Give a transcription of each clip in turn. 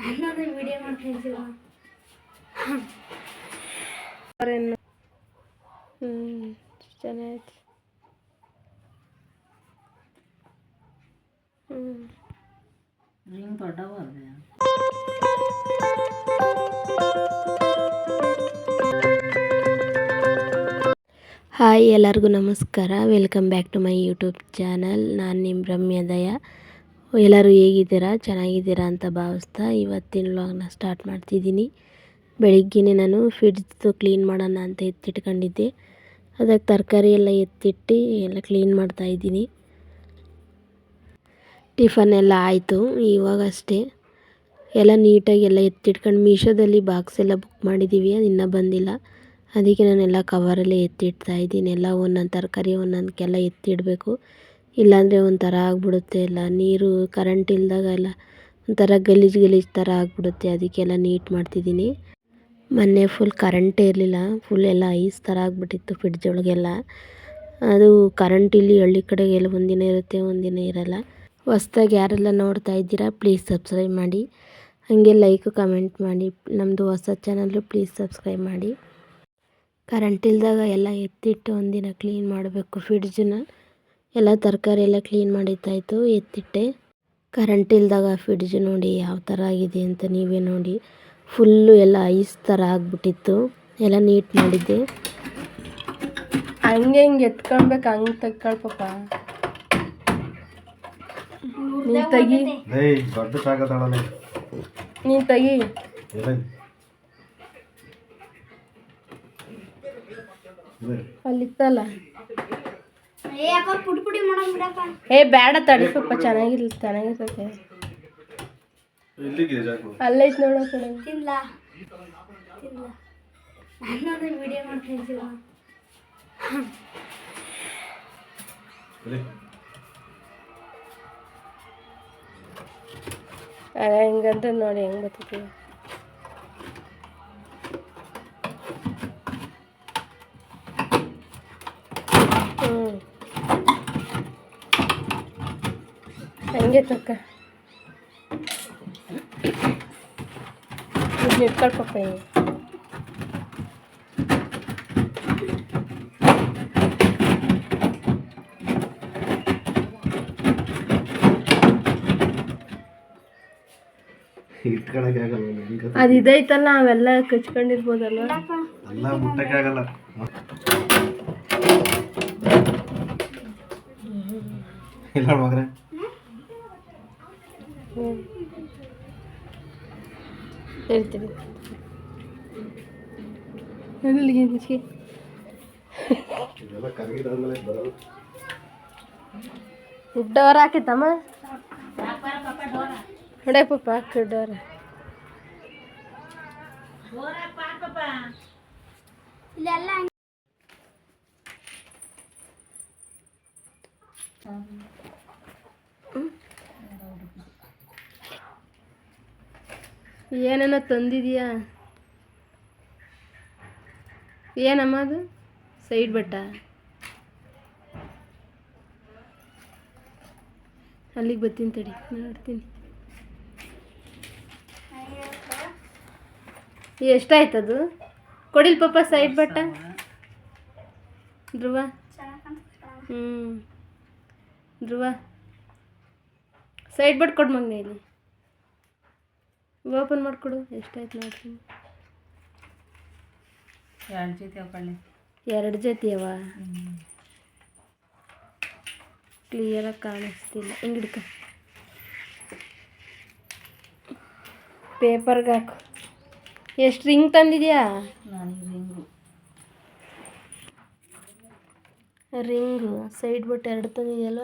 ನನ್ನದು ವಿಡಿಯೋ ಮಾಡ್ತಿದ್ದೀವ ಚೆನ್ನಾಯ್ತು. ರಿಂಗ್ ದೊಡ್ಡವಲ್ಲ. ಹಾಯ್, ಎಲ್ಲರಿಗೂ ನಮಸ್ಕಾರ. Welcome back to my YouTube channel. ನಾನು ನಿಮ್ಮ ರಮ್ಯದಯ. ಎಲ್ಲರೂ ಹೇಗಿದ್ದೀರಾ? ಚೆನ್ನಾಗಿದ್ದೀರಾ ಅಂತ ಭಾವಿಸ್ತಾ ಇವತ್ತಿನ ವ್ಲಾಗ್ನ ಸ್ಟಾರ್ಟ್ ಮಾಡ್ತಿದ್ದೀನಿ. ಬೆಳಿಗ್ಗೆನೇ ನಾನು ಫ್ರಿಡ್ಜ್ದು ಕ್ಲೀನ್ ಮಾಡೋಣ ಅಂತ ಎತ್ತಿಟ್ಕೊಂಡಿದ್ದೆ. ಅದಕ್ಕೆ ತರಕಾರಿ ಎಲ್ಲ ಎತ್ತಿಟ್ಟು ಎಲ್ಲ ಕ್ಲೀನ್ ಮಾಡ್ತಾಯಿದ್ದೀನಿ. ಟಿಫನ್ ಎಲ್ಲ ಆಯಿತು ಇವಾಗಷ್ಟೇ. ಎಲ್ಲ ನೀಟಾಗಿ ಎಲ್ಲ ಎತ್ತಿಟ್ಕೊಂಡು ಮೀಶೋದಲ್ಲಿ ಬಾಕ್ಸ್ ಎಲ್ಲ ಬುಕ್ ಮಾಡಿದ್ದೀವಿ, ಅದು ಇನ್ನೂ ಬಂದಿಲ್ಲ. ಅದಕ್ಕೆ ನಾನೆಲ್ಲ ಕವರಲ್ಲೇ ಎತ್ತಿಡ್ತಾಯಿದ್ದೀನಿ. ಎಲ್ಲ ಒಂದೊಂದು ತರಕಾರಿ ಒಂದೊಂದಕ್ಕೆಲ್ಲ ಎತ್ತಿಡಬೇಕು, ಇಲ್ಲಾಂದರೆ ಒಂಥರ ಆಗಿಬಿಡುತ್ತೆ. ಎಲ್ಲ ನೀರು ಕರೆಂಟ್ ಇಲ್ದಾಗ ಎಲ್ಲ ಒಂಥರ ಗಲೀಜು ಥರ ಆಗಿಬಿಡುತ್ತೆ. ಅದಕ್ಕೆಲ್ಲ ನೀಟ್ ಮಾಡ್ತಿದ್ದೀನಿ. ಮೊನ್ನೆ ಫುಲ್ ಕರೆಂಟೇ ಇರಲಿಲ್ಲ, ಫುಲ್ ಎಲ್ಲ ಐಸ್ ಥರ ಆಗಿಬಿಟ್ಟಿತ್ತು ಫ್ರಿಡ್ಜ್ ಒಳಗೆಲ್ಲ. ಅದು ಕರೆಂಟ್ ಇಲ್ಲಿ ಹಳ್ಳಿ ಕಡೆಗೆಲ್ಲ ಒಂದಿನ ಇರುತ್ತೆ, ಒಂದಿನ ಇರಲ್ಲ. ಹೊಸ್ದಾಗಿ ಯಾರೆಲ್ಲ ನೋಡ್ತಾ ಇದ್ದೀರಾ ಪ್ಲೀಸ್ ಸಬ್ಸ್ಕ್ರೈಬ್ ಮಾಡಿ, ಹಾಗೆ ಲೈಕು ಕಮೆಂಟ್ ಮಾಡಿ. ನಮ್ಮದು ಹೊಸ ಚಾನಲ್ಲು ಪ್ಲೀಸ್ ಸಬ್ಸ್ಕ್ರೈಬ್ ಮಾಡಿ. ಕರೆಂಟ್ ಇಲ್ದಾಗ ಎಲ್ಲ ಎತ್ತಿಟ್ಟು ಒಂದಿನ ಕ್ಲೀನ್ ಮಾಡಬೇಕು ಫ್ರಿಡ್ಜನ್ನ. ಎಲ್ಲ ತರಕಾರಿ ಎಲ್ಲ ಕ್ಲೀನ್ ಮಾಡಿದ್ದಾಯಿತು, ಎತ್ತಿಟ್ಟೆ. ಕರೆಂಟ್ ಇಲ್ದಾಗ ಫ್ರಿಡ್ಜ್ ನೋಡಿ ಯಾವ ಥರ ಆಗಿದೆ ಅಂತ ನೀವೇ ನೋಡಿ. ಫುಲ್ಲು ಎಲ್ಲ ಐಸ್ ಥರ ಆಗಿಬಿಟ್ಟಿತ್ತು. ಎಲ್ಲ ನೀಟ್ ಮಾಡಿದ್ದೆ. ಹಂಗೆ ಹಿಂಗೆ ಎತ್ಕೊಳ್ಬೇಕು, ಹಂಗೆ ತೆಗ್ಕೊಳ್ಪಪ್ಪ. ನೀನು ತೆಗಿ, ನೀನು ತೆಗಿ. ಅಲ್ಲಿತ್ತಲ್ಲ. ಏ ಬೇಡ ತಡಿಸಪ್ಪ, ಚೆನ್ನಾಗಿರ್ತೈತೆ. ಅಲ್ಲೈತೆ ನೋಡೋ ಕಡೆ. ಇಲ್ಲ ನನ್ನದು ವಿಡಿಯೋ ಮಾಡ್ತಿದ್ದೀವ. ಹಿಂಗಂತ ನೋಡಿ ಹೆಂಗೆ ಬರ್ತೈತಿ. ಹಂಗೆ ತಕ್ಕ ಇದು ಇಟ್ಕೊಳ್ಪಪ್ಪ. ಹಿಂಗೆ ಅದು ಇದೈತಲ್ಲ, ಅವೆಲ್ಲ ಕಚ್ಕೊಂಡಿರ್ಬೋದಲ್ಲ. ಹೇಳ್ತೀನಿ ಡೋರ್ ಹಾಕಿತ್ತಮ್ಮ. ಹೊಡೆ ಪಪ್ಪ ಹಾಕಿ ಡೋರ್. ಏನೇನೋ ತಂದಿದೀಯಾ? ಏನಮ್ಮ ಅದು? ಸೈಡ್ ಬಟ್ಟ ಅಲ್ಲಿಗೆ ಬರ್ತೀನಿ ತಡಿ, ನೋಡ್ತೀನಿ. ಎಷ್ಟಾಯ್ತದು? ಕೊಡಿಲ್ ಪಾಪ side but Dhruva. Dhruva side but ಕೊಡು ಮಗನೇ. ಇಲ್ಲಿ ಓಪನ್ ಮಾಡಿಕೊಡು, ಎಷ್ಟಾಯ್ತು ನೋಡ್ತೀನಿ. 2 ಜೊತೆ ಹಾಕೊಳ್ಳಿ. 2 ಜೊತೆ ಅವ, ಕ್ಲಿಯರಾಗಿ ಕಾಣಿಸ್ತಿಲ್ಲ. ಹಿಂಗೆ ಹಿಡ್ಕ, ಪೇಪರ್ಗೆ ಹಾಕು. ಎಷ್ಟು ರಿಂಗ್ ತಂದಿದ್ಯಾ? ರಿಂಗು ಸೈಡ್ ಬಟ್ 2 ತಂದಿದೆಯಲ್ಲ.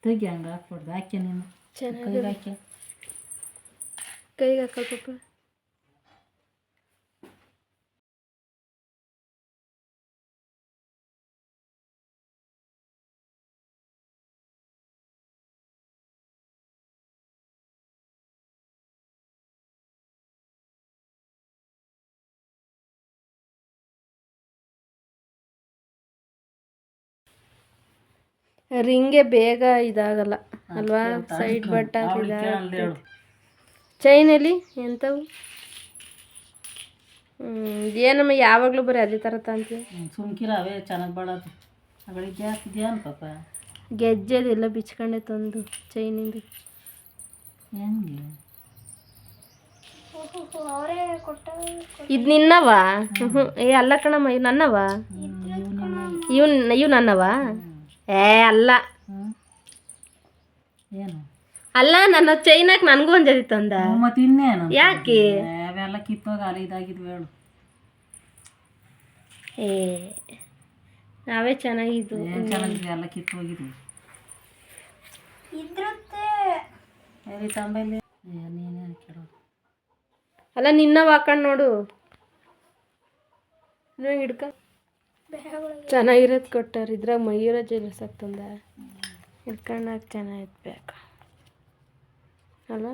ತೆಗಿ, ಹಂಗೆ ಹಾಕ್ಬಿಡ್ದು. ಹಾಕ್ಯ ನೀನು ಚೆನ್ನಾಗಿ ಹಾಕ್ಯ, ಕೈಗೆ ಹಾಕಲ್ಪ. ರಿಂಗೆ ಬೇಗ ಇದಾಗಲ್ಲ ಅಲ್ವಾ? ಕೇಳ್ತಾ ಸೈಡ್ ಇದ್ಲು. ಬಟ್ಟ ಅವ್ಳಿಗೆ ಕೇಳಲ್ದೆ ಹೇಳು. ಚೈನಲ್ಲಿ ಎಂಥವು? ಏನಮ್ಮ ಯಾವಾಗಲೂ ಬರೀ ಅದೇ ಥರ ತಾಂತೀಯ? ಸುಮ್ಕಿರ ಅವೇ ಚೆನ್ನಾಗಿ ಬಾಳೋದು. ಅಗಳಿಗೆ ಜಾಸ್ತಿ ಇದೆಯಾ ಪಾಪ. ಗೆಜ್ಜೆದೆಲ್ಲ ಬಿಚ್ಕೊಂಡೆ ತಂದು ಚೈನಿಂದು. ಹೆಂಗೆ ಇದು ನಿನ್ನವ? ಏ ಅಲ್ಲ ಕಣಮ್ಮ, ಇವು ನನ್ನವ. ಇವು ನನ್ನವ? ಏ ಅಲ್ಲ ಏನು ಅಲ್ಲ, ನನ್ನ ಚೈನಾಕ್ ನನಗೂ ಒಂದು ಜೊತೆ ತಂದ. ಮತ್ತೆ ಇನ್ನೇನು ಯಾಕೆ? ಅವೆಲ್ಲ ಕಿತ್ತೋಗಿ ಅಲ್ಲಿ ಇದಾಗಿದ್ವು ಹೇಳು. ಏ ನಾವೇ ಚೆನ್ನಾಗಿದ್ದು. ಏನು ಚೆನ್ನಾಗಿದೆ ಎಲ್ಲ ಕಿತ್ತೋಗಿದ್ವು. ಎಲ್ಲಿ ತಂಬಲ್ಲಿ ನೀನೇ ಕೇಳೋ. ಅಲ್ಲ ನಿನ್ನವ ಹಾಕೊಂಡು ನೋಡು. ನೀವು ಹಿಡ್ಕ ಚೆನ್ನಾಗಿರೋದು ಕೊಟ್ಟಾರ. ಇದ್ರಾಗ ಮಯೂರ ಜ್ಯುವೆಲ್ಲರ್ಸ್ ಆಗ್ತಂದ ಹಿಡ್ಕೊಂಡಾಗ ಚೆನ್ನಾಗಿರ್ಬೇಕು ಅಲ್ಲ?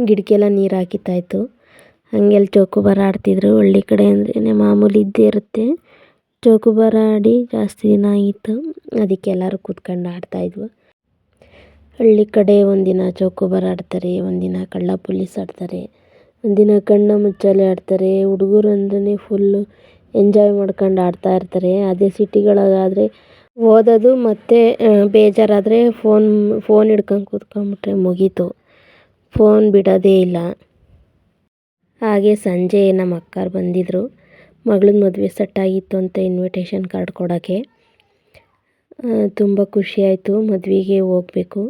ಗಿಡಕ್ಕೆಲ್ಲ ನೀರು ಹಾಕಿತ್ತಾಯಿತು. ಹಂಗೆಲ್ಲ ಚೌಕೋಬಾರ ಆಡ್ತಿದ್ರು. ಹಳ್ಳಿ ಕಡೆ ಅಂದ್ರೇ ಮಾಮೂಲಿ ಇದ್ದೇ ಇರುತ್ತೆ. ಚೌಕೋಬಾರ ಆಡಿ ಜಾಸ್ತಿ ದಿನ ಆಗಿತ್ತು. ಅದಕ್ಕೆ ಎಲ್ಲರೂ ಕೂತ್ಕೊಂಡು ಆಡ್ತಾಯಿದ್ವು. ಹಳ್ಳಿ ಕಡೆ ಒಂದಿನ ಚೌಕೋಬಾರ ಆಡ್ತಾರೆ, ಒಂದಿನ ಕಳ್ಳ ಪೊಲೀಸ್ ಆಡ್ತಾರೆ, ಒಂದಿನ ಕಣ್ಣ ಮುಚ್ಚಾಲೆ ಆಡ್ತಾರೆ. ಹುಡುಗರು ಅಂದ್ರೆ ಫುಲ್ಲು ಎಂಜಾಯ್ ಮಾಡ್ಕೊಂಡು ಆಡ್ತಾ ಇರ್ತಾರೆ. ಅದೇ ಸಿಟಿಗಳಾಗಾದರೆ ಓದೋದು ಮತ್ತು ಬೇಜಾರಾದರೆ ಫೋನ್ ಹಿಡ್ಕೊಂಡು ಕೂತ್ಕೊಂಡ್ಬಿಟ್ರೆ ಮುಗೀತು. ಫೋನ್ ಬಿಡೋದೇ ಇಲ್ಲ. ಹಾಗೆ ಸಂಜೆ ನಮ್ಮ ಅಕ್ಕಾರು ಬಂದಿದ್ದರು. ಮಗಳನ್ನ ಮದುವೆ ಸೆಟ್ಟಾಗಿತ್ತು ಅಂತ ಇನ್ವಿಟೇಷನ್ ಕಾರ್ಡ್ ಕೊಡೋಕ್ಕೆ. ತುಂಬ ಖುಷಿಯಾಯಿತು. ಮದುವೆಗೆ ಹೋಗಬೇಕು.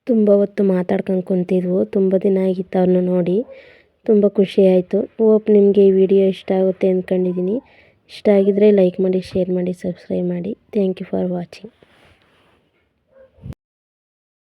ತುಂಬ ಹೊತ್ತು ಮಾತಾಡ್ಕೊಂಡು ಕುಂತಿದ್ವು. ತುಂಬ ದಿನ ಆಗಿತ್ತು ಅವ್ರನ್ನ ನೋಡಿ. ತುಂಬ ಖುಷಿಯಾಯಿತು. ಹೋಪ್ ನಿಮಗೆ ಈ ವಿಡಿಯೋ ಇಷ್ಟ ಆಗುತ್ತೆ ಅಂದ್ಕೊಂಡಿದ್ದೀನಿ. ಇಷ್ಟ ಆಗಿದರೆ ಲೈಕ್ ಮಾಡಿ, ಶೇರ್ ಮಾಡಿ, ಸಬ್ಸ್ಕ್ರೈಬ್ ಮಾಡಿ. Thank you for watching.